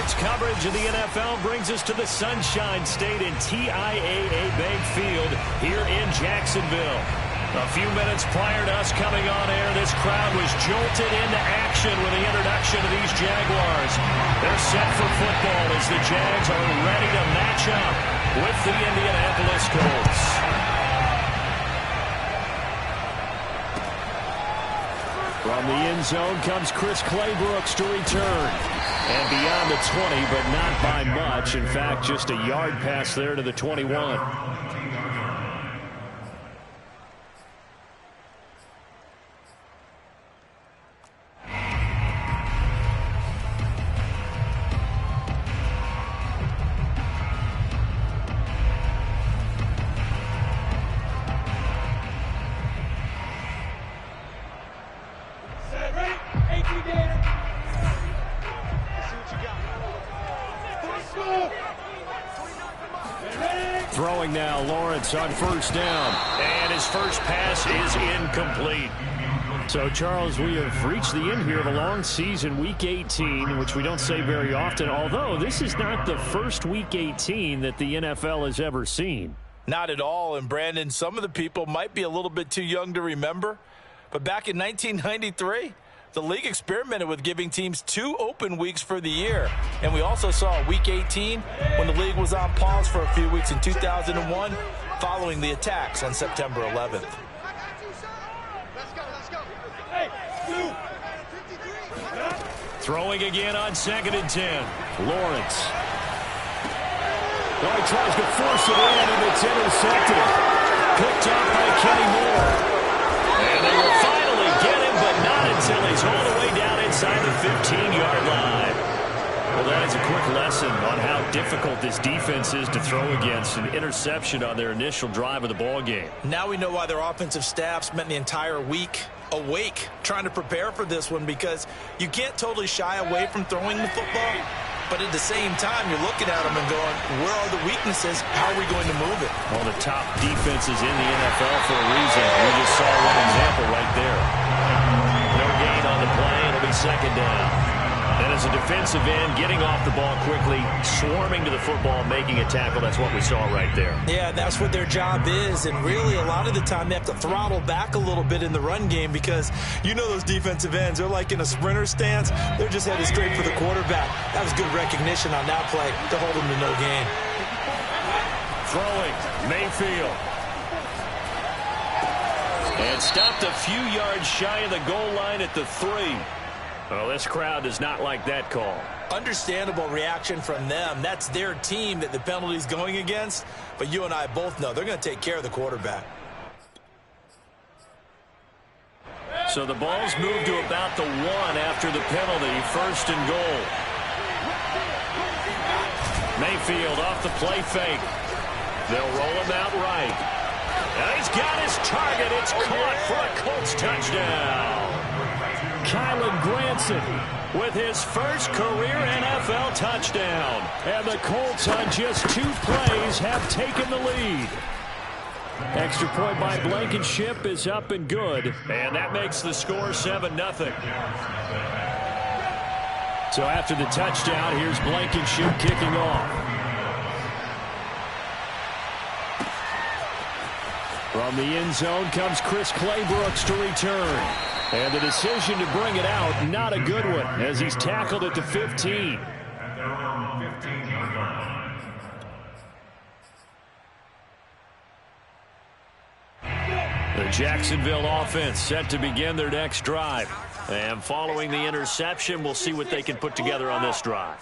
Sports coverage of the NFL brings us to the Sunshine State and TIAA Bank Field here in Jacksonville. A few minutes prior to us coming on air, this crowd was jolted into action with the introduction of these Jaguars. They're set for football as the Jags are ready to match up with the Indianapolis Colts. From the end zone comes Chris Claybrooks to return. And beyond the 20, but not by much. In fact, just a yard pass there to the 21. Throwing now, Lawrence on first down. And his first pass is incomplete. So, Charles, we have reached the end here of a long season, Week 18, which we don't say very often, although this is not the first Week 18 that the NFL has ever seen. Not at all. And, Brandon, some of the people might be a little bit too young to remember, but back in 1993, the league experimented with giving teams 2 open weeks for the year. And we also saw Week 18 when the league was on pause for a few weeks in 2001 following the attacks on September 11th. Throwing again on 2nd and 10. Lawrence. Oh, he tries to force it in, and it's intercepted. Picked up by Kenny Moore. And they will finally get him, but not until he's all the way down inside the 15-yard line. Well, that is a quick lesson on how difficult this defense is to throw against. An interception on their initial drive of the ball game. Now we know why their offensive staff spent the entire week awake trying to prepare for this one, because you can't totally shy away from throwing the football, but at the same time you're looking at them and going, where are the weaknesses? How are we going to move it? Well, the top defenses in the NFL for a reason. We just saw one example right there. No gain on the play. It'll be 2nd down. And as a defensive end, getting off the ball quickly, swarming to the football, making a tackle, that's what we saw right there. Yeah, that's what their job is. And really, a lot of the time, they have to throttle back a little bit in the run game, because you know those defensive ends, they're like in a sprinter stance. They're just headed straight for the quarterback. That was good recognition on that play to hold them to no gain. Throwing, Mayfield. And stopped a few yards shy of the goal line at the 3. Well, this crowd does not like that call. Understandable reaction from them. That's their team that the penalty's going against. But you and I both know they're going to take care of the quarterback. So the ball's moved to about the 1 after the penalty. 1st and goal. Mayfield off the play fake. They'll roll him out right. And he's got his target. It's caught for a Colts touchdown. Kylan Granson with his first career NFL touchdown. And the Colts on just 2 plays have taken the lead. Extra point by Blankenship is up and good. And that makes the score 7-0. So after the touchdown, here's Blankenship kicking off. From the end zone comes Chris Claybrooks to return. And the decision to bring it out, not a good one, as he's tackled at the 15. The Jacksonville offense set to begin their next drive. And following the interception, we'll see what they can put together on this drive.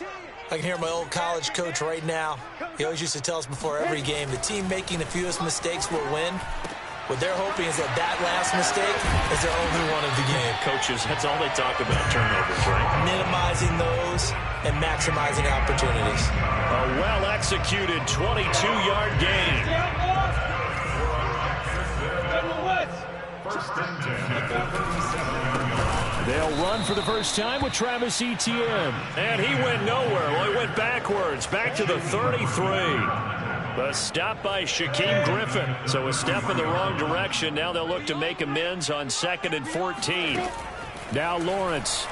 I can hear my old college coach right now. He always used to tell us before every game, the team making the fewest mistakes will win. What they're hoping is that that last mistake is their only one of the game. Coaches, that's all they talk about, turnovers, right? Minimizing those and maximizing opportunities. A well-executed 22-yard gain. They'll run for the first time with Travis Etienne. And he went nowhere. Well, he went backwards, back to the 33. The stop by Shaquem Griffin. So a step in the wrong direction. Now they'll look to make amends on 2nd and 14. Now Lawrence.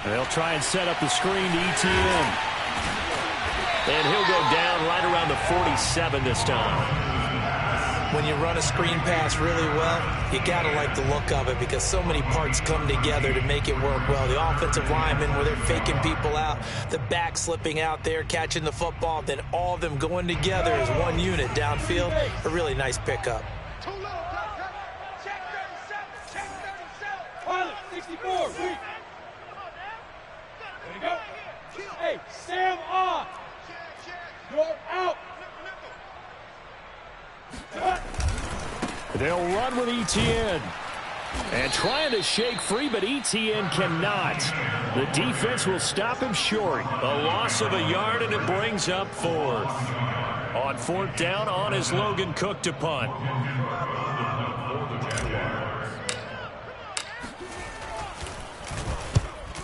They'll try and set up the screen to ETN. And he'll go down right around the 47 this time. When you run a screen pass really well, you got to like the look of it because so many parts come together to make it work well. The offensive linemen, where they're faking people out, the back slipping out there, catching the football, then all of them going together as one unit downfield. A really nice pickup. Pilot, 64, weak. There you go. Hey, Sam on. You're out. They'll run with ETN. And trying to shake free, but ETN cannot. The defense will stop him short. A loss of a yard, and it brings up fourth. On fourth down, on is Logan Cook to punt.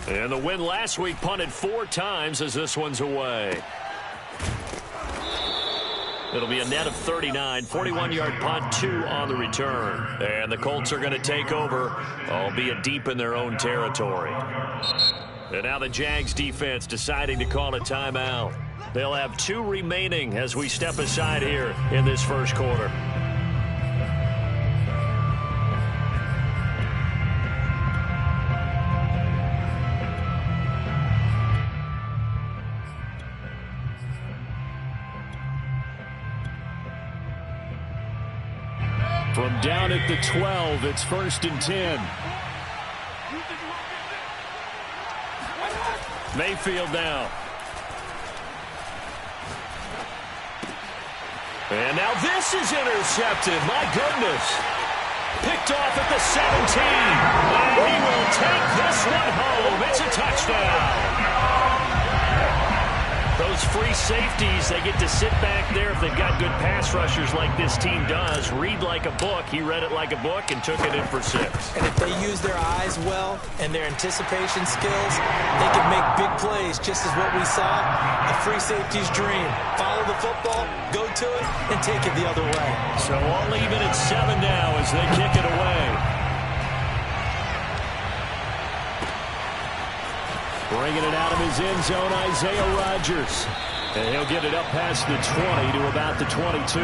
And the win last week punted 4 times as this one's away. It'll be a net of 39, 41-yard punt, 2 on the return. And the Colts are going to take over, albeit deep in their own territory. And now the Jags defense deciding to call a timeout. They'll have 2 remaining as we step aside here in this first quarter. From down at the 12, it's 1st and 10. Mayfield now. And now this is intercepted. My goodness. Picked off at the 17. And he will take this one home. It's a touchdown. Those free safeties, they get to sit back there if they've got good pass rushers like this team does. Read like a book. He read it like a book and took it in for 6. And if they use their eyes well and their anticipation skills, they can make big plays, just as what we saw. A free safety's dream. Follow the football, go to it, and take it the other way. So all even at 7 now as they kick it away. Bringing it out of his end zone, Isaiah Rodgers. And he'll get it up past the 20 to about the 22.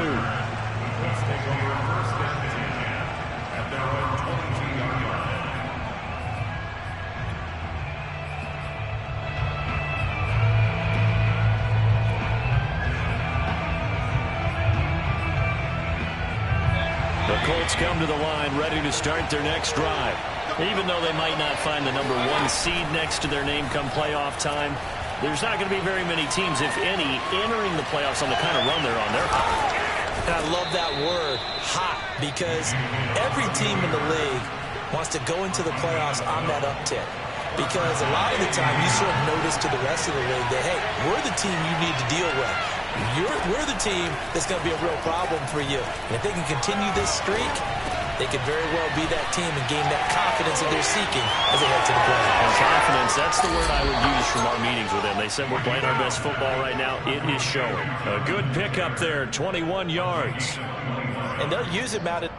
The Colts come to the line ready to start their next drive. Even though they might not find the number 1 seed next to their name come playoff time, there's not going to be very many teams, if any, entering the playoffs on the kind of run they're on. They're hot. And I love that word, hot, because every team in the league wants to go into the playoffs on that uptick. Because a lot of the time you sort of notice to the rest of the league that, hey, we're the team you need to deal with. We're the team that's going to be a real problem for you. And if they can continue this streak, they could very well be that team and gain that confidence that they're seeking as they head to the playoffs. And confidence, that's the word I would use from our meetings with them. They said we're playing our best football right now. It is showing. A good pickup there, 21 yards. And they'll use him out at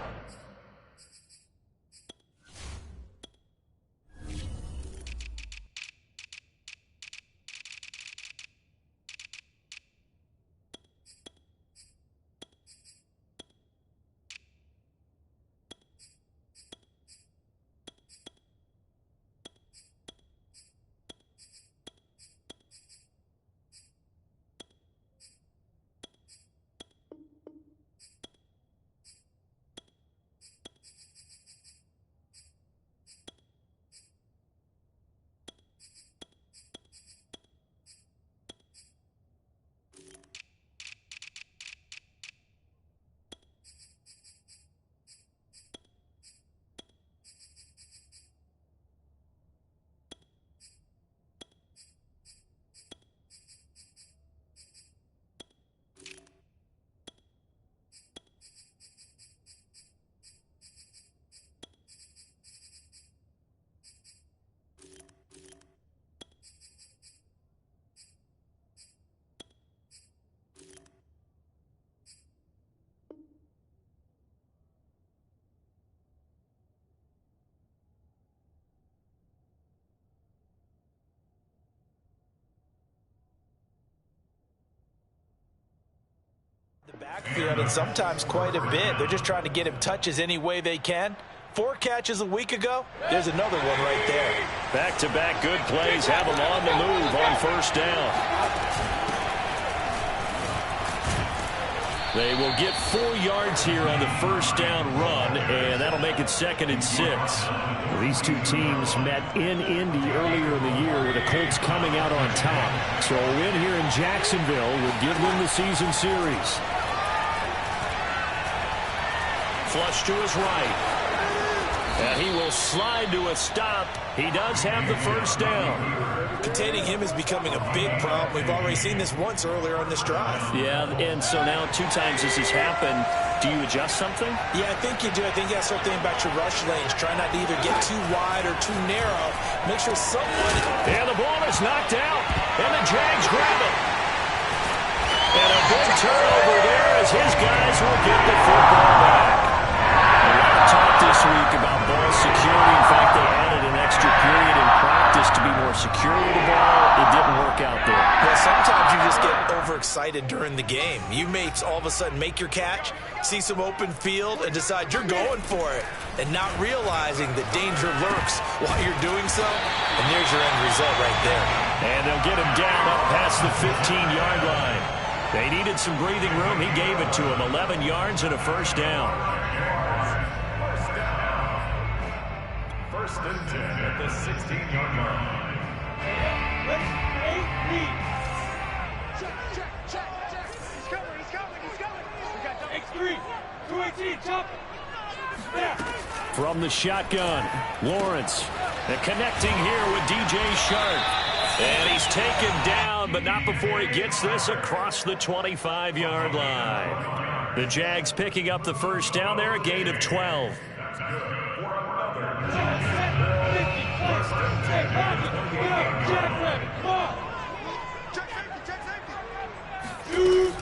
The backfield, and sometimes quite a bit. They're just trying to get him touches any way they can. 4 catches a week ago. There's another one right there. Back-to-back good plays have him on the move on first down. They will get 4 yards here on the first down run, and that'll make it 2nd and 6. These two teams met in Indy earlier in the year with the Colts coming out on top. So a win here in Jacksonville would give them the season series. Flush to his right. And he will slide to a stop. He does have the first down. Containing him is becoming a big problem. We've already seen this once earlier on this drive. Yeah, and so now 2 times this has happened. Do you adjust something? Yeah, I think you do. I think you got to start thinking about your rush lanes. Try not to either get too wide or too narrow. Make sure someone... And the ball is knocked out. And the Jags grab it. And a big turnover there as his guys will get the football back. A lot of talk this week about ball security. In fact, they added an extra period in practice to be more secure with the ball. It didn't work out there. Well, sometimes you just get overexcited during the game. You may all of a sudden make your catch, see some open field, and decide you're going for it, and not realizing that danger lurks while you're doing so. And there's your end result right there. And they'll get him down up past the 15-yard line. They needed some breathing room. He gave it to him. 11 yards and a first down. First and 10 at the 16-yard line. Check. He's coming. We got X3, 218, chop. From the shotgun, Lawrence. And connecting here with DJ Shark. And he's taken down, but not before he gets this across the 25-yard line. The Jags picking up the first down there, a gain of 12.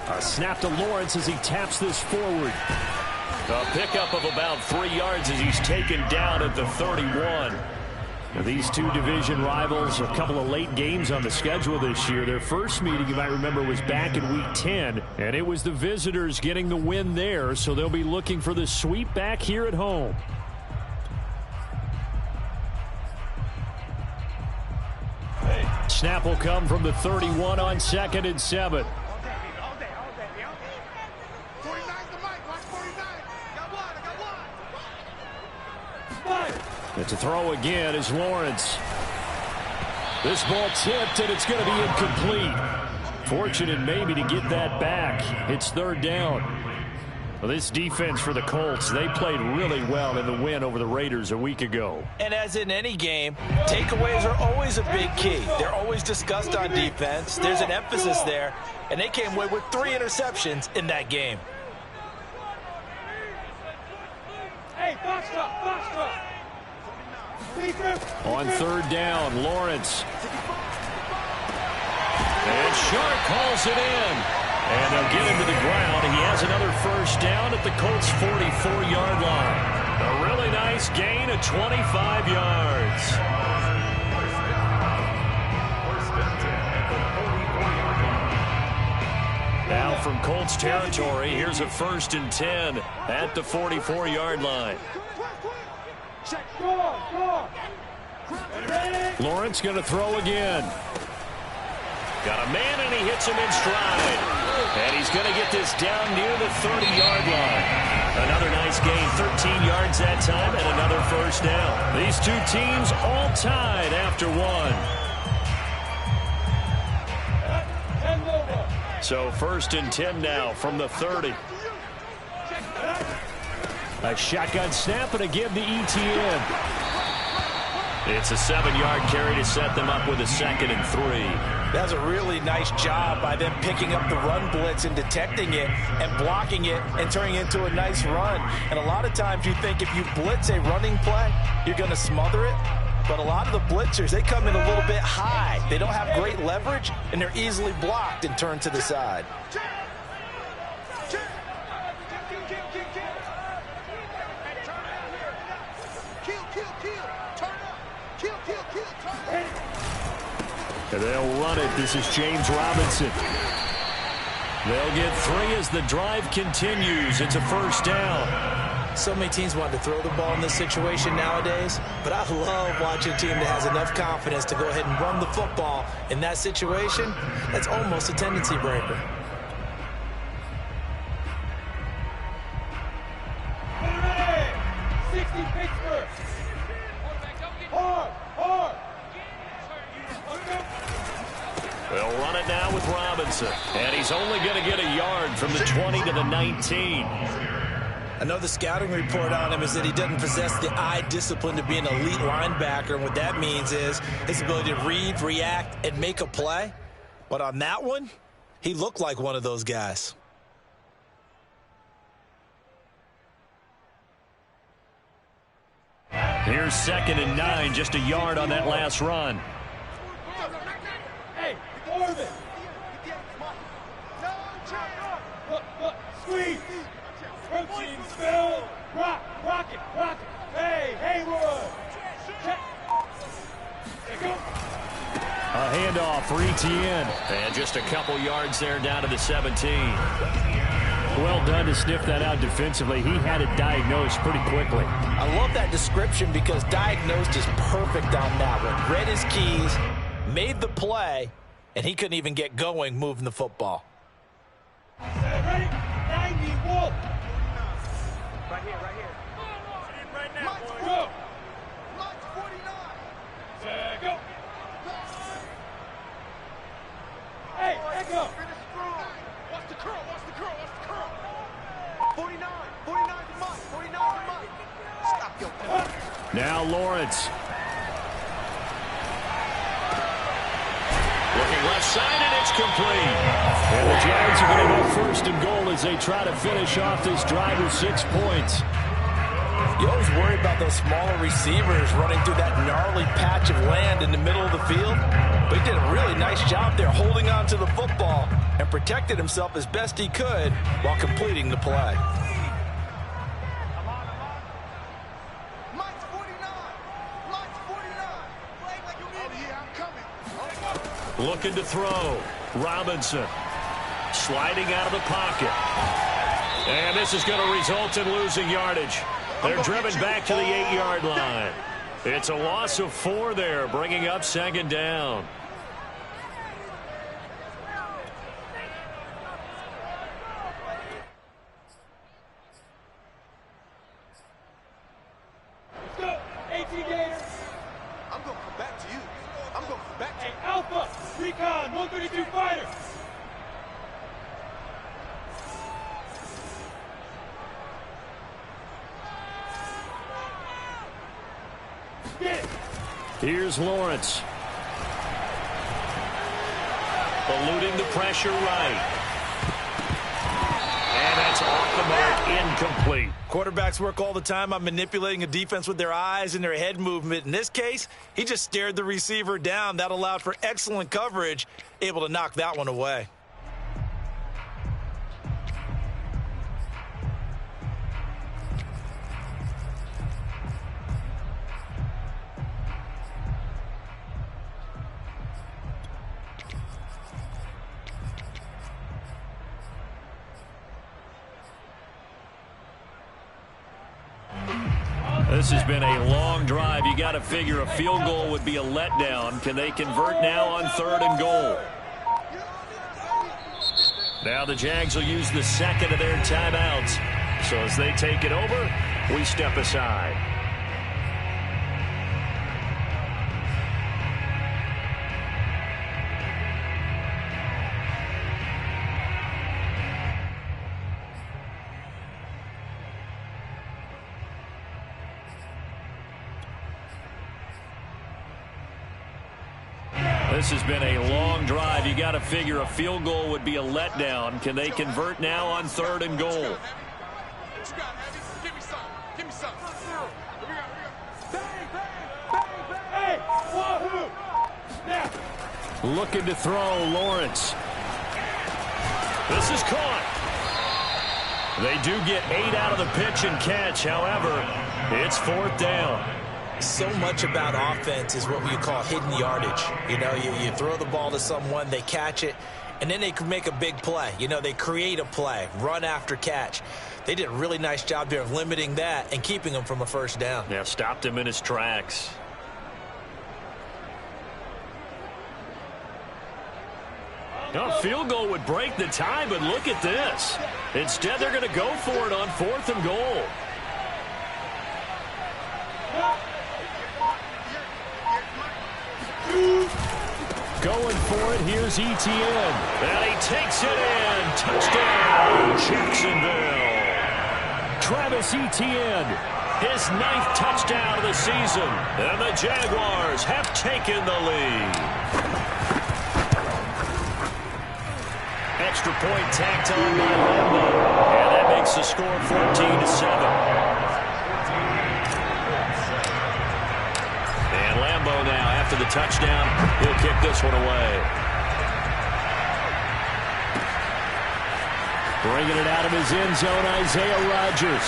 A snap to Lawrence as he taps this forward. A pickup of about 3 yards as he's taken down at the 31. Now, these two division rivals, a couple of late games on the schedule this year. Their first meeting, you might remember, was back in Week 10, and it was the visitors getting the win there, so they'll be looking for the sweep back here at home. Snap will come from the 31 on 2nd and 7. And to throw again is Lawrence. This ball tipped, and it's going to be incomplete. Fortunate maybe to get that back. It's 3rd down. Well, this defense for the Colts, they played really well in the win over the Raiders a week ago. And as in any game, takeaways are always a big key. They're always discussed on defense. There's an emphasis there, and they came away with 3 interceptions in that game. Hey, box up. On 3rd down, Lawrence. And Shark calls it in. And they'll get him to the ground. He has another first down at the Colts' 44-yard line. A really nice gain of 25 yards. Now from Colts territory, here's a 1st and 10 at the 44-yard line. Lawrence going to throw again. Got a man, and he hits him in stride. And he's going to get this down near the 30-yard line. Another nice gain, 13 yards that time, and another first down. These two teams all tied after 1. So 1st and 10 now from the 30. A shotgun snap, and again the ETN. It's a 7-yard carry to set them up with a 2nd and 3. That's a really nice job by them picking up the run blitz and detecting it and blocking it and turning it into a nice run. And a lot of times you think if you blitz a running play, you're going to smother it. But a lot of the blitzers, they come in a little bit high. They don't have great leverage, and they're easily blocked and turned to the side. And they'll run it. This is James Robinson. They'll get 3 as the drive continues. It's a first down. So many teams want to throw the ball in this situation nowadays, but I love watching a team that has enough confidence to go ahead and run the football in that situation. That's almost a tendency breaker. They'll run it now with Robinson. And he's only going to get a yard from the 20 to the 19. I know the scouting report on him is that he doesn't possess the eye discipline to be an elite linebacker. And what that means is his ability to read, react, and make a play. But on that one, he looked like one of those guys. Here's 2nd and 9, just a yard on that last run. Hey, Orvin. Squeeze. Protein spell. Rock it. Hey, Hayward. Check. There you go. A handoff for Etienne. And just a couple yards there down to the 17. Well done to sniff that out defensively. He had it diagnosed pretty quickly. I love that description because diagnosed is perfect on that one. Read his keys, made the play, and he couldn't even get going moving the football. Ready? 90 Wolf. Right here. Right now, go. March 49. Go. Hey, echo. Finish strong. Watch the curl. 49 to Mike. 49 to Mike. Stop your gun. Now Lawrence. Looking left side, and it's complete. And the Jags are going to go 1st and goal as they try to finish off this drive with 6 points. You always worry about those smaller receivers running through that gnarly patch of land in the middle of the field. But he did a really nice job there holding on to the football and protected himself as best he could while completing the play. Mike's 49. Mike's 49. Play like you mean it. I'm coming. Looking to throw. Robinson sliding out of the pocket. And this is going to result in losing yardage. They're driven back to the 8-yard line. It's a loss of 4 there, bringing up 2nd down. Let's go. 18 Gators. I'm going to come back to you. I'm going to come back to Hey, you. Alpha. Recon. 132 fighter. Get it. Here's Lawrence. Eluding the pressure right. And that's off the mark, incomplete. Quarterbacks work all the time on manipulating a defense with their eyes and their head movement. In this case, he just stared the receiver down. That allowed for excellent coverage, able to knock that one away. This has been a long drive. You got to figure a field goal would be a letdown. Can they convert now on 3rd and goal? Now the Jags will use the 2nd of their timeouts. So as they take it over, we step aside. This has been a long drive. You got to figure a field goal would be a letdown. Can they convert now on 3rd and goal? What you got, Heavy? Give me some. Give me some. Here we go. Hey, wahoo. Now. Looking to throw, Lawrence. This is caught. They do get 8 out of the pitch and catch. However, it's 4th down. So much about offense is what we call hidden yardage. You know, you throw the ball to someone, they catch it, and and then they can make a big play. You know, they create a play, run after catch. They did a really nice job there of limiting that and keeping him from a first down. Yeah, stopped him in his tracks. A field goal would break the tie, but look at this. Instead, they're going to go for it on 4th and goal. Going for it, here's Etienne. And he takes it in. Touchdown, Jacksonville. Travis Etienne, his 9th touchdown of the season. And the Jaguars have taken the lead. Extra point tacked on by Lambo. And that makes the score 14-7. And Lambo now, after the touchdown, he'll kick this one away. Bringing it out of his end zone, Isaiah Rodgers.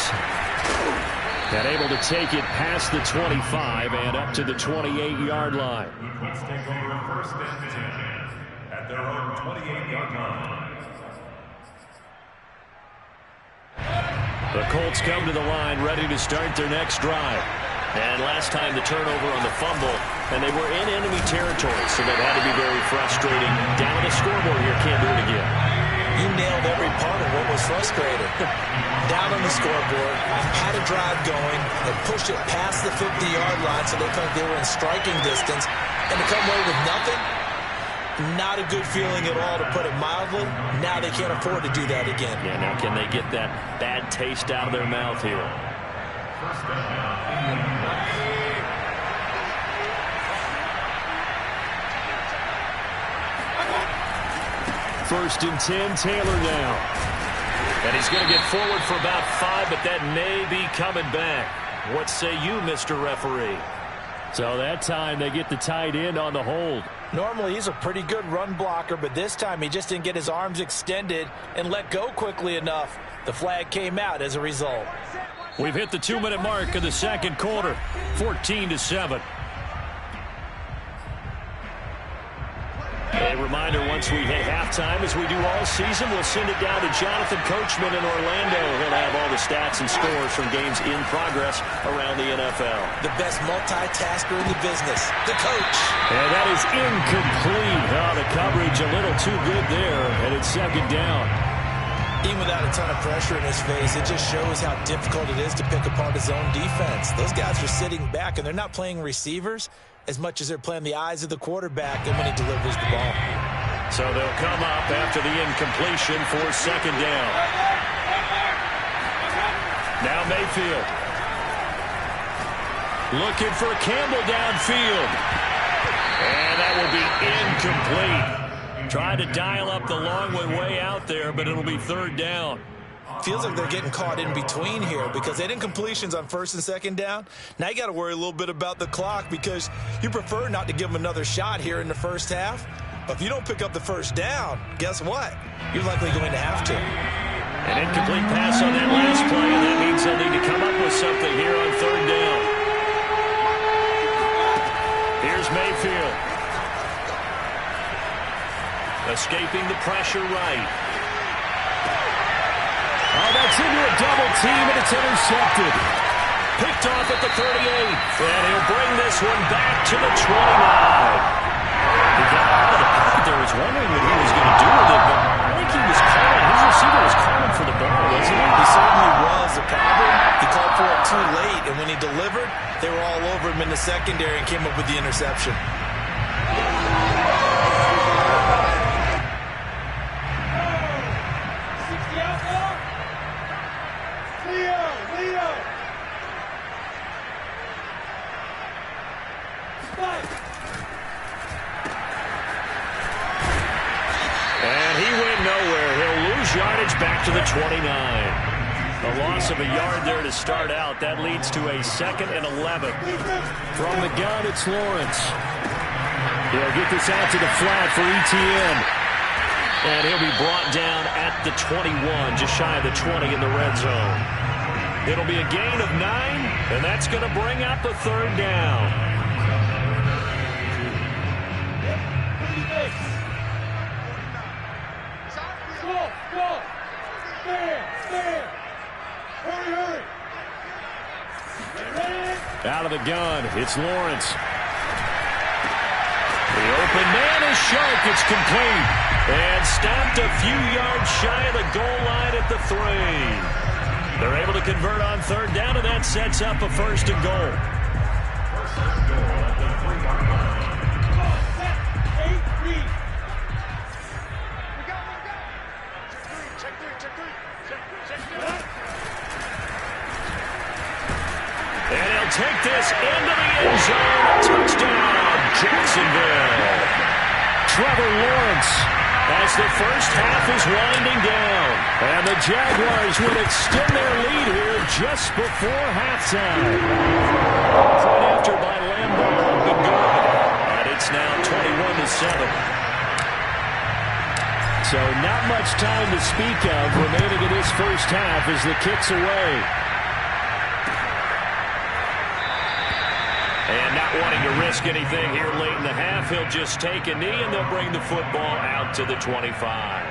And able to take it past the 25 and up to the 28-yard line. Let's take over first and 10 at their own 28-yard line. The Colts come to the line ready to start their next drive. And last time the turnover on the fumble, and they were in enemy territory, so that had to be very frustrating. Down on the scoreboard here, can't do it again. You nailed every part of what was frustrating. Down on the scoreboard, had a drive going, and pushed it past the 50-yard line so they felt they were in striking distance, and to come away with nothing, not a good feeling at all, to put it mildly. Now they can't afford to do that again. Yeah, now can they get that bad taste out of their mouth here? First and 10, Taylor now. And he's going to get forward for about 5, but that may be coming back. What say you, Mr. Referee? So that time they get the tight end on the hold. Normally he's a pretty good run blocker, but this time he just didn't get his arms extended and let go quickly enough. The flag came out as a result. We've hit the 2-minute mark of the second quarter, 14-7. A reminder, once we hit halftime, as we do all season, we'll send it down to Jonathan Coachman in Orlando. He'll have all the stats and scores from games in progress around the NFL. The best multitasker in the business, the coach. And that is incomplete. Oh, the coverage a little too good there, and it's second down. Even without a ton of pressure in his face, it just shows how difficult it is to pick apart his own defense. Those guys are sitting back, and they're not playing receivers as much as they're playing the eyes of the quarterback and when he delivers the ball. So they'll come up after the incompletion for second down. Now Mayfield. Looking for Campbell downfield. And that will be incomplete. Trying to dial up the long way out there, but it'll be third down. Feels like they're getting caught in between here because they had incompletions on first and second down. Now you got to worry a little bit about the clock because you prefer not to give them another shot here in the first half. But if you don't pick up the first down, guess what? You're likely going to have to. An incomplete pass on that last play, and that means they'll need to come up with something here on third down. Here's Mayfield. Escaping the pressure right. Oh, that's into a double team, and it's intercepted. Picked off at the 38. And he'll bring this one back to the 29. He got out of the pocket there. Was wondering what he was going to do with it, but I think he was calling. His receiver was calling for the ball, wasn't he? He certainly was. The problem, he called for it too late, and when he delivered, they were all over him in the secondary and came up with the interception. Back to the 29. A loss of a yard there to start out. That leads to a 2nd and 11. From the gun, it's Lawrence. He'll get this out to the flat for Etienne. And he'll be brought down at the 21, just shy of the 20 in the red zone. It'll be a gain of 9, and that's going to bring up a third down. Out of the gun, it's Lawrence. The open man is Shark. It's complete. And stopped a few yards shy of the goal line at the 3. They're able to convert on third down, and that sets up a first and goal. And he'll take this into the end zone. Touchdown, Jacksonville. Trevor Lawrence as the first half is winding down. And the Jaguars would extend their lead here just before halftime. Point after by Lambeau up and good. And it's now 21-7. So not much time to speak of remaining in this first half as the kick's away. And not wanting to risk anything here late in the half, he'll just take a knee and they'll bring the football out to the 25.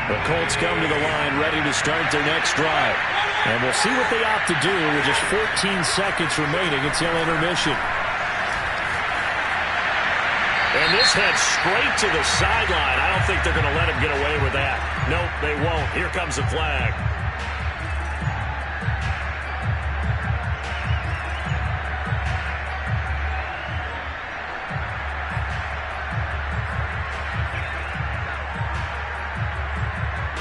The Colts come to the line ready to start their next drive. And we'll see what they opt to do with just 14 seconds remaining until intermission. And this heads straight to the sideline. I don't think they're going to let him get away with that. Nope, they won't. Here comes the flag.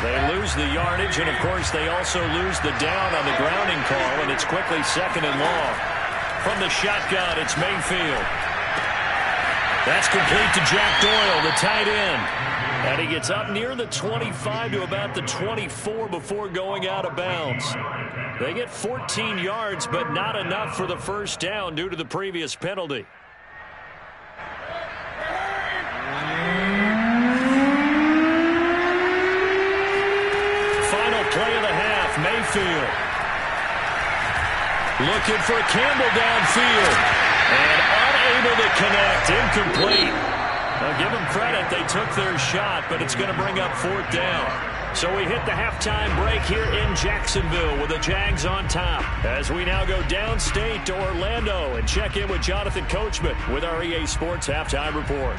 They lose the yardage, and, of course, they also lose the down on the grounding call, and it's quickly second and long. From the shotgun, it's Mayfield. That's complete to Jack Doyle, the tight end. And he gets up near the 25 to about the 24 before going out of bounds. They get 14 yards, but not enough for the first down due to the previous penalty. Play of the half, Mayfield. Looking for Campbell downfield. And unable to connect, incomplete. Now give them credit, they took their shot, but it's going to bring up fourth down. So we hit the halftime break here in Jacksonville with the Jags on top. As we now go downstate to Orlando and check in with Jonathan Coachman with our EA Sports Halftime Report.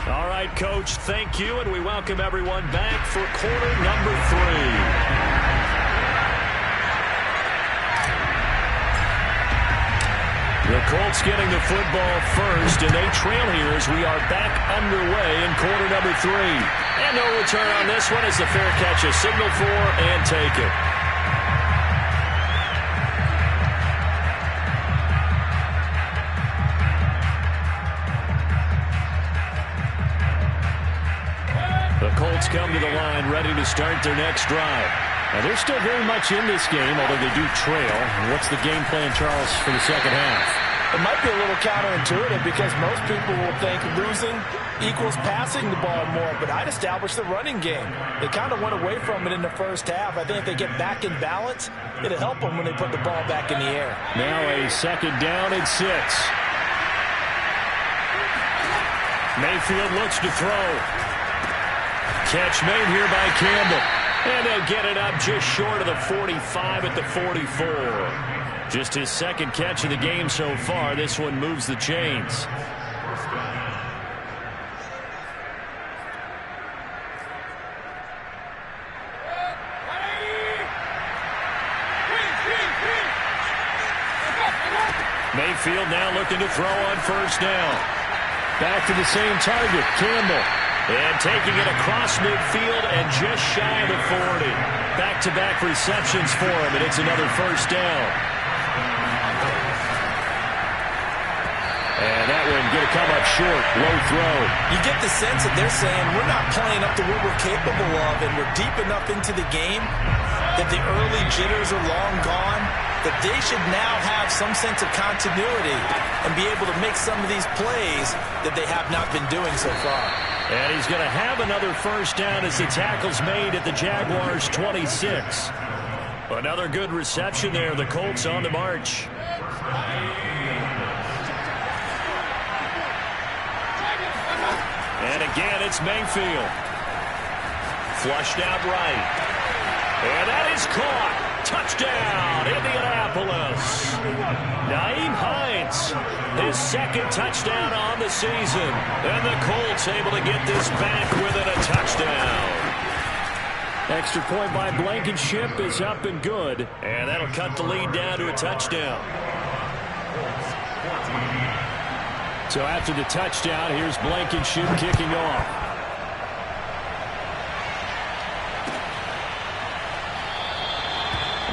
All right, Coach, thank you, and we welcome everyone back for quarter number 3. The Colts getting the football first, and they trail here as we are back underway in quarter number 3. And no return on this one as the fair catch is signaled for and taken. The Colts come to the line ready to start their next drive. Now they're still very much in this game, although they do trail. And what's the game plan, Charles, for the second half? It might be a little counterintuitive because most people will think losing equals passing the ball more, but I'd establish the running game. They kind of went away from it in the first half. I think if they get back in balance, it'll help them when they put the ball back in the air. Now a second down and 6. Mayfield looks to throw. Catch made here by Campbell. And they'll get it up just short of the 45 at the 44. Just his second catch of the game so far. This one moves the chains. Mayfield now looking to throw on first down. Back to the same target, Campbell. And taking it across midfield and just shy of the 40. Back-to-back receptions for him, and it's another first down. And that one going to come up short. Low throw. You get the sense that they're saying we're not playing up to what we're capable of, and we're deep enough into the game that the early jitters are long gone, that they should now have some sense of continuity and be able to make some of these plays that they have not been doing so far. And he's going to have another first down as the tackle's made at the Jaguars' 26. Another good reception there. The Colts on the march. And again, it's Mayfield. Flushed out right. And that is caught. Touchdown, Indianapolis. Nyheim Hines, his second touchdown on the season. And the Colts able to get this back within a touchdown. Extra point by Blankenship is up and good. And that'll cut the lead down to a touchdown. So after the touchdown, here's Blankenship kicking off.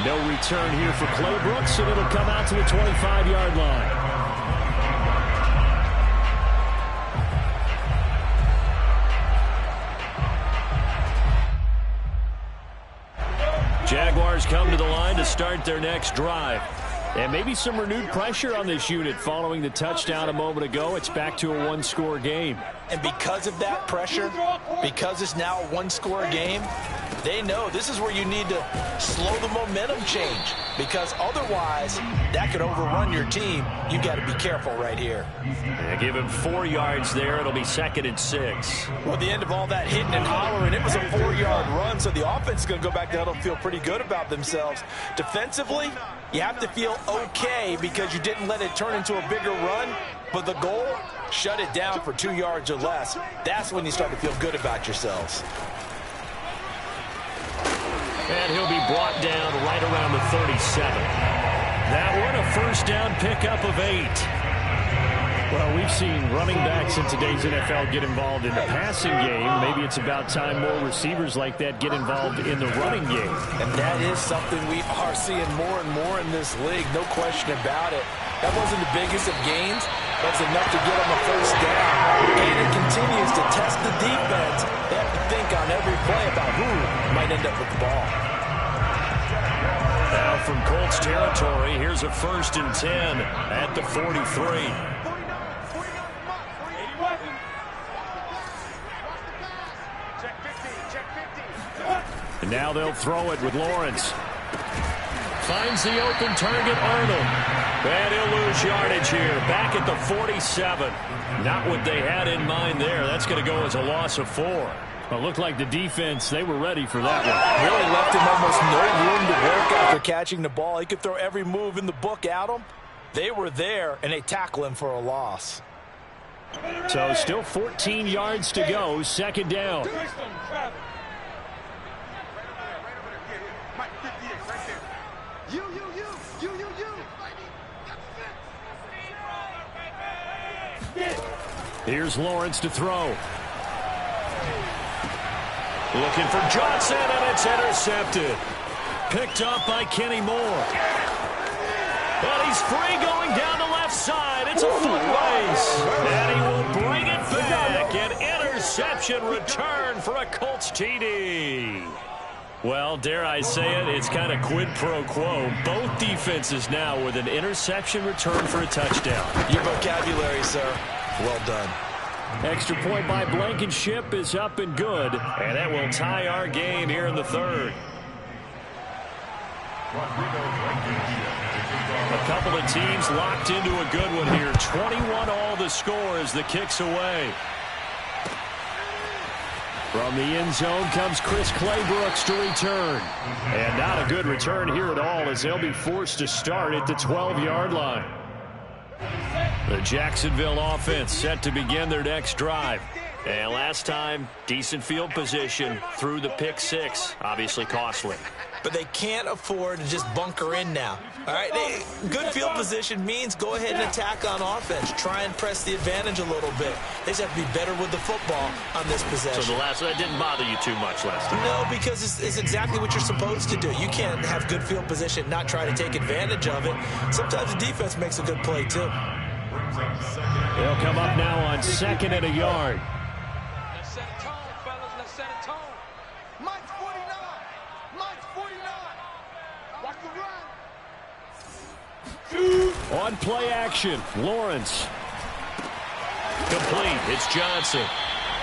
No return here for Claybrooks, and it'll come out to the 25-yard line. Jaguars come to the line to start their next drive. And maybe some renewed pressure on this unit following the touchdown a moment ago. It's back to a one-score game. And because of that pressure, because it's now a one-score game, they know this is where you need to slow the momentum change, because otherwise that could overrun your team. You've got to be careful right here. Yeah, give him 4 yards there. It'll be 2nd and 6. Well, at the end of all that hitting and hollering, it was a 4-yard run, so the offense is going to go back to huddle and feel pretty good about themselves. Defensively, you have to feel okay because you didn't let it turn into a bigger run, but the goal, shut it down for 2 yards or less. That's when you start to feel good about yourselves. And he'll be brought down right around the 37. That one, a first down pickup of 8. Well, we've seen running backs in today's NFL get involved in the passing game. Maybe it's about time more receivers like that get involved in the running game. And that is something we are seeing more and more in this league, no question about it. That wasn't the biggest of gains. That's enough to get them a first down. And it continues to test the defense. They have to think on every play about who might end up with the ball. Now from Colts territory, here's a 1st and 10 at the 43. And now they'll throw it with Lawrence. Finds the open target, Arnold. And he'll lose yardage here. Back at the 47. Not what they had in mind there. That's going to go as a loss of 4. Well, it looked like the defense, they were ready for that one. Really left him almost no room to work after catching the ball. He could throw every move in the book at him. They were there, and they tackle him for a loss. So still 14 yards to go. 2nd down. Here's Lawrence to throw. Looking for Johnson, and it's intercepted. Picked up by Kenny Moore. And he's free going down the left side. It's a foot race. And he will bring it back. An interception return for a Colts TD. Well, dare I say it, it's kind of quid pro quo. Both defenses now with an interception return for a touchdown. Your vocabulary, sir. Well done. Extra point by Blankenship is up and good. And that will tie our game here in the 3rd. A couple of teams locked into a good one here. 21 all the score as the kick's away. From the end zone comes Chris Claybrooks to return. And not a good return here at all as they'll be forced to start at the 12-yard line. The Jacksonville offense set to begin their next drive. And last time, decent field position through the pick 6. Obviously costly. But they can't afford to just bunker in now. All right, good field position means go ahead and attack on offense. Try and press the advantage a little bit. They just have to be better with the football on this possession. So that didn't bother you too much last time? No, because it's exactly what you're supposed to do. You can't have good field position, not try to take advantage of it. Sometimes the defense makes a good play, too. They'll come up now on 2nd and a yard. Let's set a tone, fellas. Let's set a tone. Mike's 49. Mike's 49. Watch the run. On play action, Lawrence. Complete. It's Johnson.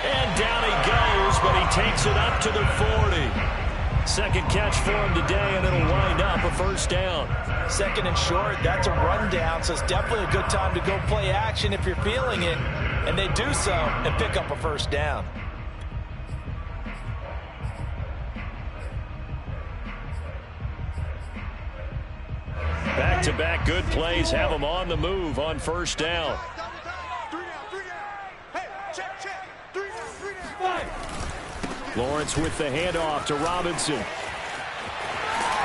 And down he goes, but he takes it up to the 40. Second catch for him today, and it'll wind up a first down. Second and short, that's a rundown, so it's definitely a good time to go play action if you're feeling it. And they do so and pick up a first down. Back-to-back good plays have them on the move on first down. Lawrence with the handoff to Robinson.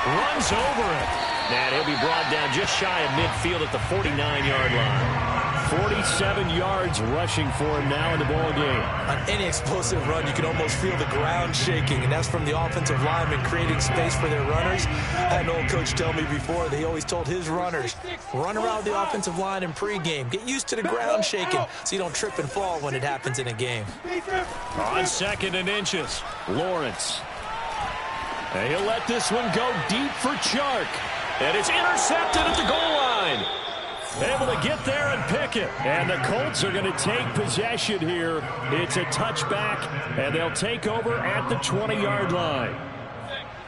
Runs over it. And he'll be brought down just shy of midfield at the 49-yard line. 47 yards rushing for him now in the ball game. On any explosive run, you can almost feel the ground shaking, and that's from the offensive linemen creating space for their runners. I had an old coach tell me before, they always told his runners, run around the offensive line in pregame. Get used to the ground shaking so you don't trip and fall when it happens in a game. On 2nd and inches, Lawrence. And he'll let this one go deep for Chark. And it's intercepted at the goal line. Able to get there and pick it. And the Colts are going to take possession here. It's a touchback, and they'll take over at the 20-yard line.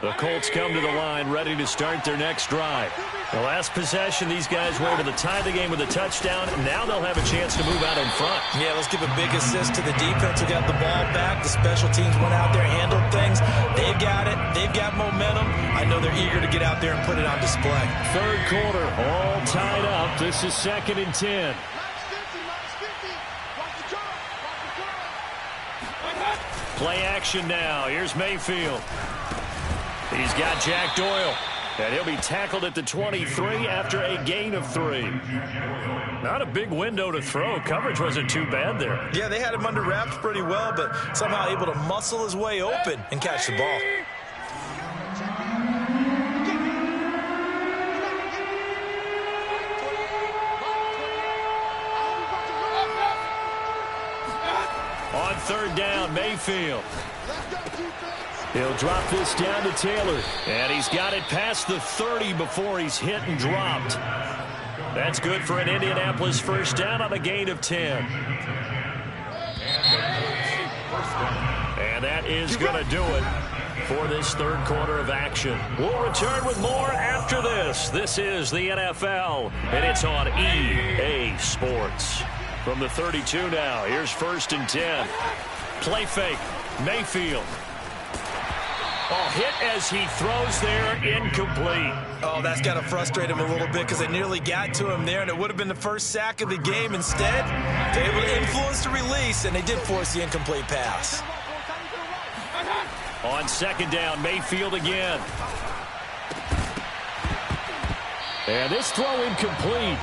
The Colts come to the line ready to start their next drive. The last possession, these guys were able to tie the game with a touchdown. Now they'll have a chance to move out in front. Yeah, let's give a big assist to the defense who got the ball back. The special teams went out there, handled things. They've got it. They've got momentum. I know they're eager to get out there and put it on display. Third quarter, all tied up. This is 2nd and 10. Play action now. Here's Mayfield. He's got Jack Doyle. And he'll be tackled at the 23 after a gain of 3. Not a big window to throw. Coverage wasn't too bad there. Yeah, they had him under wraps pretty well, but somehow able to muscle his way open and catch the ball. On 3rd down, Mayfield. He'll drop this down to Taylor. And he's got it past the 30 before he's hit and dropped. That's good for an Indianapolis first down on a gain of 10. And that is going to do it for this third quarter of action. We'll return with more after this. This is the NFL, and it's on EA Sports. From the 32 now, here's 1st and 10. Play fake, Mayfield. Oh, hit as he throws there, incomplete. Oh, that's got to frustrate him a little bit because they nearly got to him there, and it would have been the first sack of the game. Instead, they're able to influence the release, and they did force the incomplete pass. On 2nd down, Mayfield again. And this throw incomplete.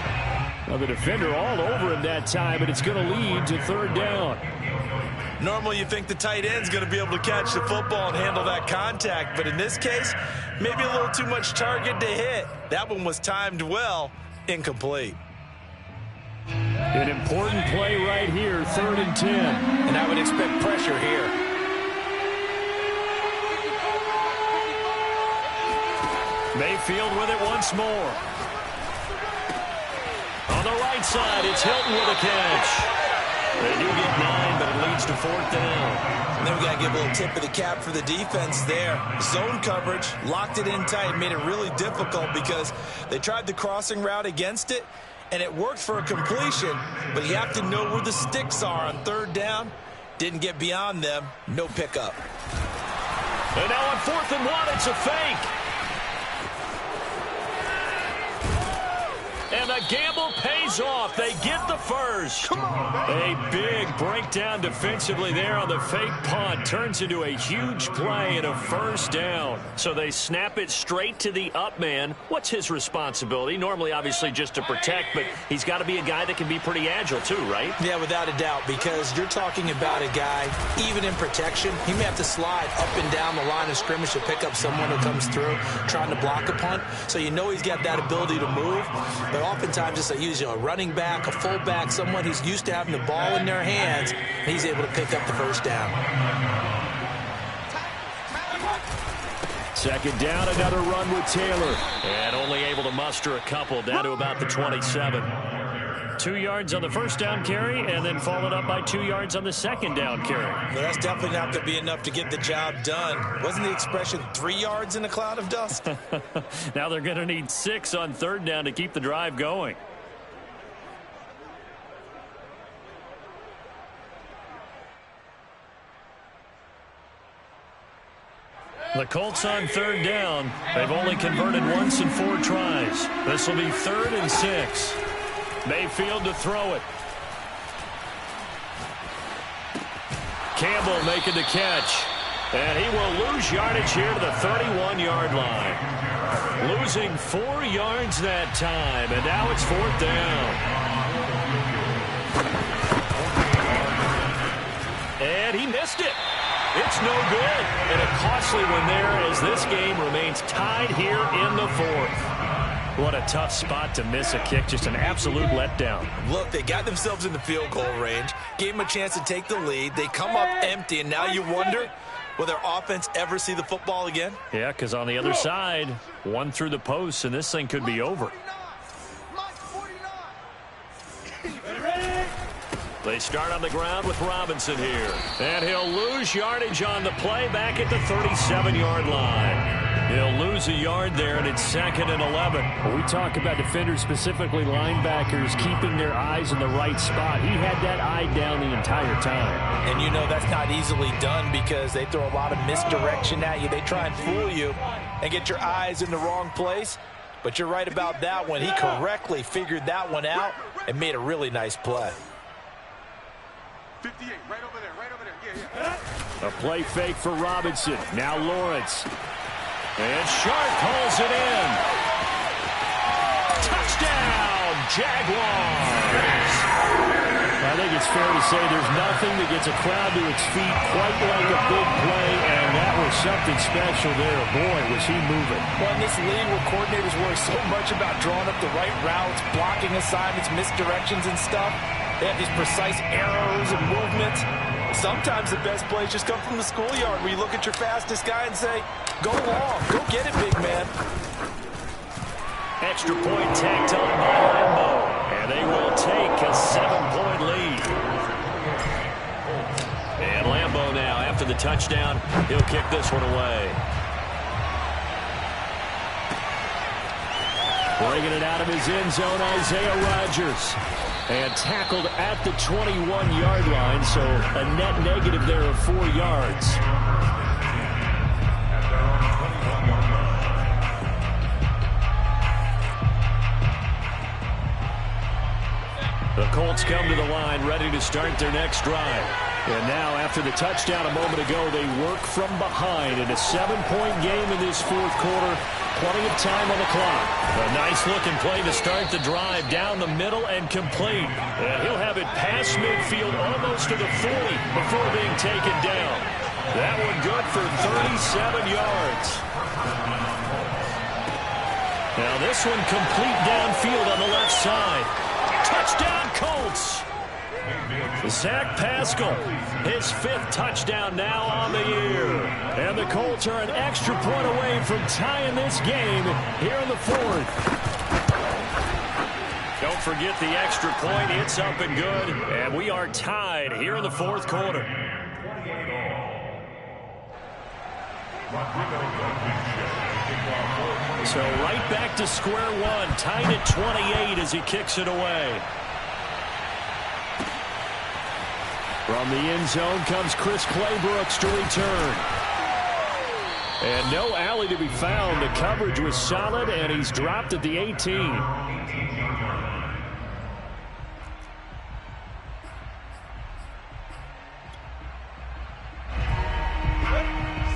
Well, the defender all over him that time, but it's going to lead to 3rd down. Normally you think the tight end's going to be able to catch the football and handle that contact, but in this case, maybe a little too much target to hit. That one was timed well, incomplete. An important play right here, 3rd and 10. And I would expect pressure here. Mayfield with it once more. On the right side, it's Hilton with a catch. They do get 9, but it leads to 4th down. And then we got to give a little tip of the cap for the defense there. Zone coverage, locked it in tight, made it really difficult because they tried the crossing route against it, and it worked for a completion, but you have to know where the sticks are on 3rd down. Didn't get beyond them, no pickup. And now on 4th and 1, it's a fake. And the gamble pays off. They get the first. A big breakdown defensively there on the fake punt. Turns into a huge play and a first down. So they snap it straight to the up man. What's his responsibility? Normally, obviously, just to protect, but he's got to be a guy that can be pretty agile too, right? Yeah, without a doubt, because you're talking about a guy, even in protection, he may have to slide up and down the line of scrimmage to pick up someone who comes through trying to block a punt. So you know he's got that ability to move, but oftentimes it's a running back, a fullback, someone who's used to having the ball in their hands, and he's able to pick up the first down. 2nd down, another run with Taylor. And only able to muster a couple down to about the 27. 2 yards on the first down carry, and then followed up by 2 yards on the second down carry. Well, that's definitely not going to be enough to get the job done. Wasn't the expression 3 yards in a cloud of dust? Now they're going to need 6 on third down to keep the drive going. The Colts on third down. They've only converted once in 4 tries. This will be 3rd and 6. Mayfield to throw it. Campbell making the catch. And he will lose yardage here to the 31-yard line. Losing 4 yards that time. And now it's 4th down. And he missed it. It's no good. And a costly one there as this game remains tied here in the 4th. What a tough spot to miss a kick. Just an absolute letdown. Look, they got themselves in the field goal range, gave them a chance to take the lead. They come up empty, and now you wonder, will their offense ever see the football again? Yeah, because on the other side, one through the post, and this thing could be over. They start on the ground with Robinson here. And he'll lose yardage on the play back at the 37-yard line. He'll lose a yard there, and it's 2nd and 11. When we talk about defenders, specifically linebackers, keeping their eyes in the right spot. He had that eye down the entire time. And you know that's not easily done because they throw a lot of misdirection at you. They try and fool you and get your eyes in the wrong place. But you're right about that one. He correctly figured that one out and made a really nice play. 58, right over there, yeah. A play fake for Robinson. Now Lawrence. And Sharp pulls it in. Touchdown, Jaguars. I think it's fair to say there's nothing that gets a crowd to its feet quite like a big play, and that was something special there. Boy, was he moving. Well, in this league where coordinators worry so much about drawing up the right routes, blocking assignments, misdirections and stuff, they have these precise arrows and movements. Sometimes the best plays just come from the schoolyard where you look at your fastest guy and say, go long, go get it, big man. Extra point tacked on by Lambo. And they will take a 7-point lead. And Lambo now, after the touchdown, he'll kick this one away. Bringing it out of his end zone, Isaiah Rodgers. And tackled at the 21-yard line, so a net negative there of 4 yards. The Colts come to the line, ready to start their next drive. And now, after the touchdown a moment ago, they work from behind in a 7-point game in this 4th quarter. Plenty of time on the clock. A nice-looking play to start the drive down the middle and complete. And he'll have it past midfield almost to the 40 before being taken down. That one good for 37 yards. Now this one complete downfield on the left side. Touchdown, Colts. Zach Pascal, his 5th touchdown now on the year. And the Colts are an extra point away from tying this game here in the 4th. Don't forget the extra point. It's up and good. And we are tied here in the 4th quarter. So right back to square one. Tied at 28 as he kicks it away. From the end zone comes Chris Claybrooks to return. And no alley to be found. The coverage was solid, and he's dropped at the 18.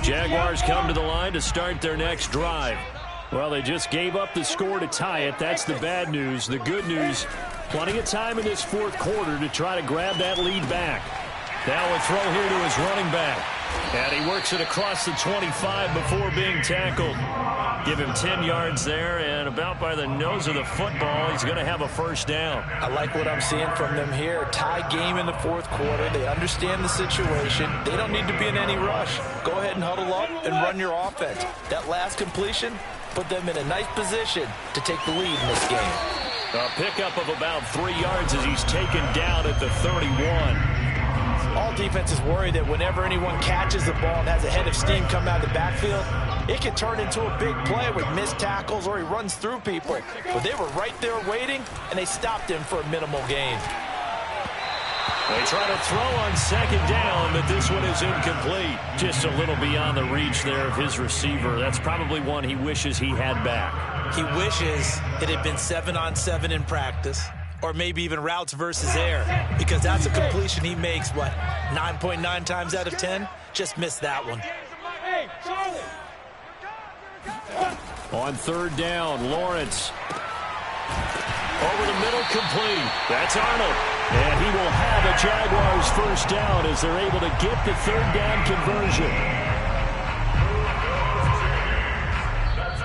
Jaguars come to the line to start their next drive. Well, they just gave up the score to tie it. That's the bad news. The good news, plenty of time in this 4th quarter to try to grab that lead back. Now a throw here to his running back. And he works it across the 25 before being tackled. Give him 10 yards there, and about by the nose of the football, he's going to have a first down. I like what I'm seeing from them here. Tie game in the 4th quarter. They understand the situation. They don't need to be in any rush. Go ahead and huddle up and run your offense. That last completion put them in a nice position to take the lead in this game. A pickup of about 3 yards as he's taken down at the 31. All defenses worry that whenever anyone catches the ball and has a head of steam come out of the backfield, it can turn into a big play with missed tackles or he runs through people. But they were right there waiting, and they stopped him for a minimal gain. They try to throw on second down, but this one is incomplete. Just a little beyond the reach there of his receiver. That's probably one he wishes he had back. He wishes it had been 7-on-7 in practice, or maybe even routes versus air, because that's a completion he makes, 9.9 times out of 10? Just missed that one. Hey, Charlie! On third down, Lawrence. Over the middle, complete. That's Arnold. And he will have a Jaguars first down as they're able to get the third down conversion.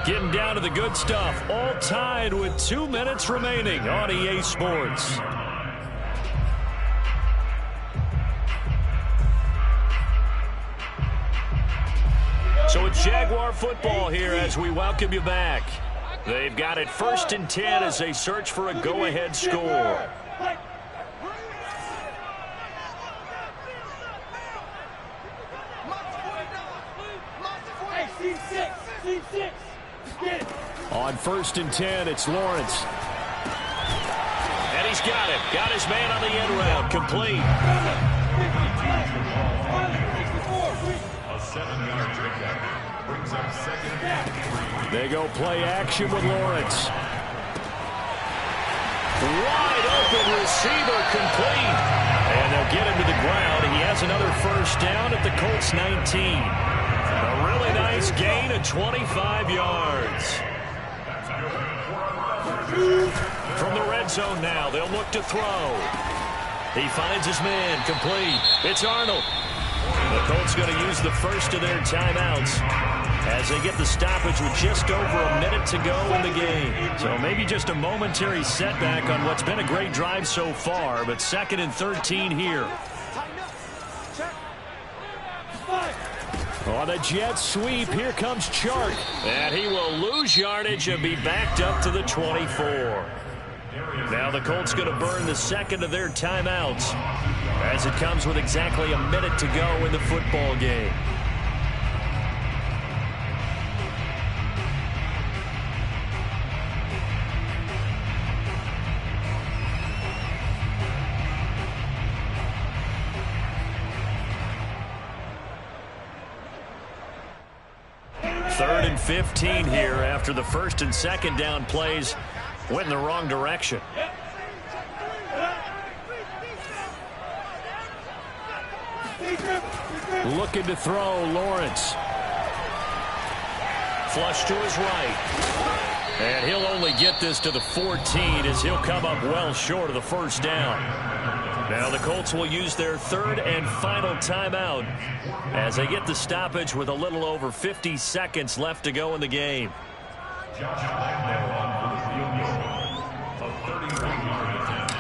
Getting down to the good stuff. All tied with 2 minutes remaining on EA Sports. So it's Jaguar football here as we welcome you back. They've got it 1st and 10 as they search for a go-ahead score. On 1st and 10, it's Lawrence. And he's got it. Got his man on the end route. Complete. A 7-yard pickup brings up 2nd and 3. They go play action with Lawrence. Wide open receiver, complete. And they'll get him to the ground. He has another first down at the Colts 19. A really nice gain of 25 yards. From the red zone now, they'll look to throw. He finds his man, complete. It's Arnold. The Colts going to use the first of their timeouts as they get the stoppage with just over a minute to go in the game. So maybe just a momentary setback on what's been a great drive so far, but 2nd and 13 here. On a jet sweep, here comes Chark. And he will lose yardage and be backed up to the 24. Now the Colts going to burn the 2nd of their timeouts as it comes with exactly a minute to go in the football game. Third and 15 here after the 1st and 2nd down plays went in the wrong direction. Looking to throw, Lawrence. Flush to his right. And he'll only get this to the 14 as he'll come up well short of the first down. Now the Colts will use their 3rd and final timeout as they get the stoppage with a little over 50 seconds left to go in the game. Josh Lambo on for the field goal. A 31-yard attempt.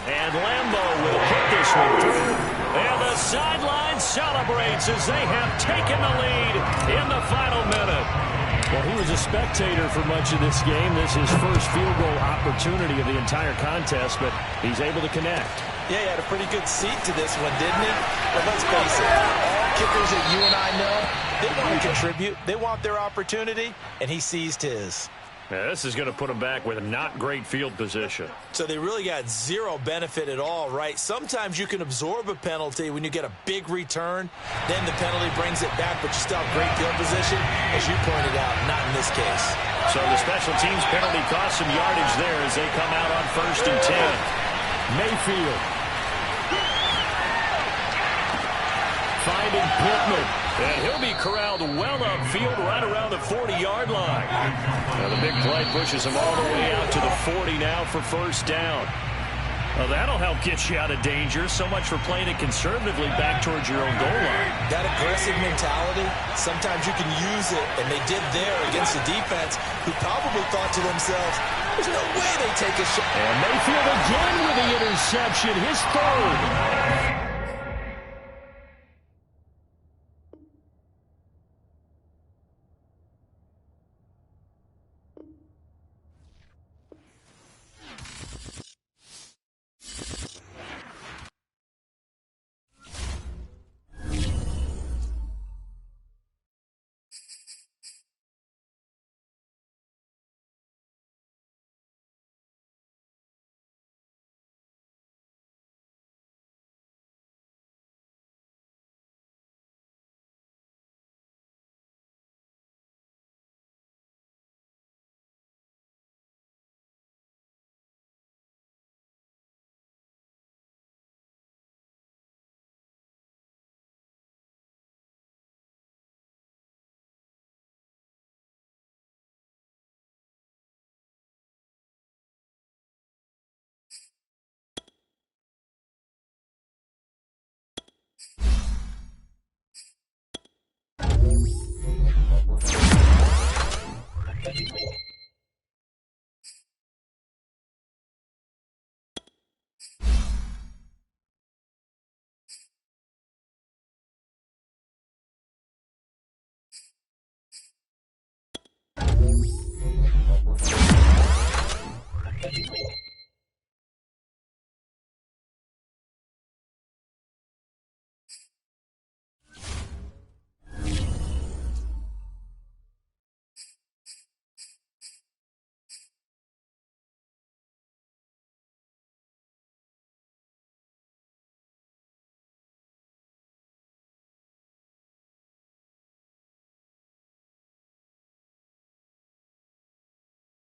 And Lambo will hit this one through. And the sideline celebrates as they have taken the lead in the final minute. Well, he was a spectator for much of this game. This is his first field goal opportunity of the entire contest, but he's able to connect. Yeah, he had a pretty good seat to this one, didn't he? But let's face it, all kickers that you and I know, they want to contribute. They want their opportunity, and he seized his. Now, this is going to put him back with a not great field position. So they really got zero benefit at all, right? Sometimes you can absorb a penalty when you get a big return. Then the penalty brings it back, but you still have great field position. As you pointed out, not in this case. So the special teams penalty cost some yardage there as they come out on 1st and 10. Mayfield. Finding Pittman. And he'll be corralled well upfield right around the 40-yard line. Now the big play pushes him all the way out to the 40 now for first down. Well, that'll help get you out of danger. So much for playing it conservatively back towards your own goal line. That aggressive mentality, sometimes you can use it, and they did there against the defense who probably thought to themselves, there's no way they take a shot. And Mayfield again with the interception, his 3rd.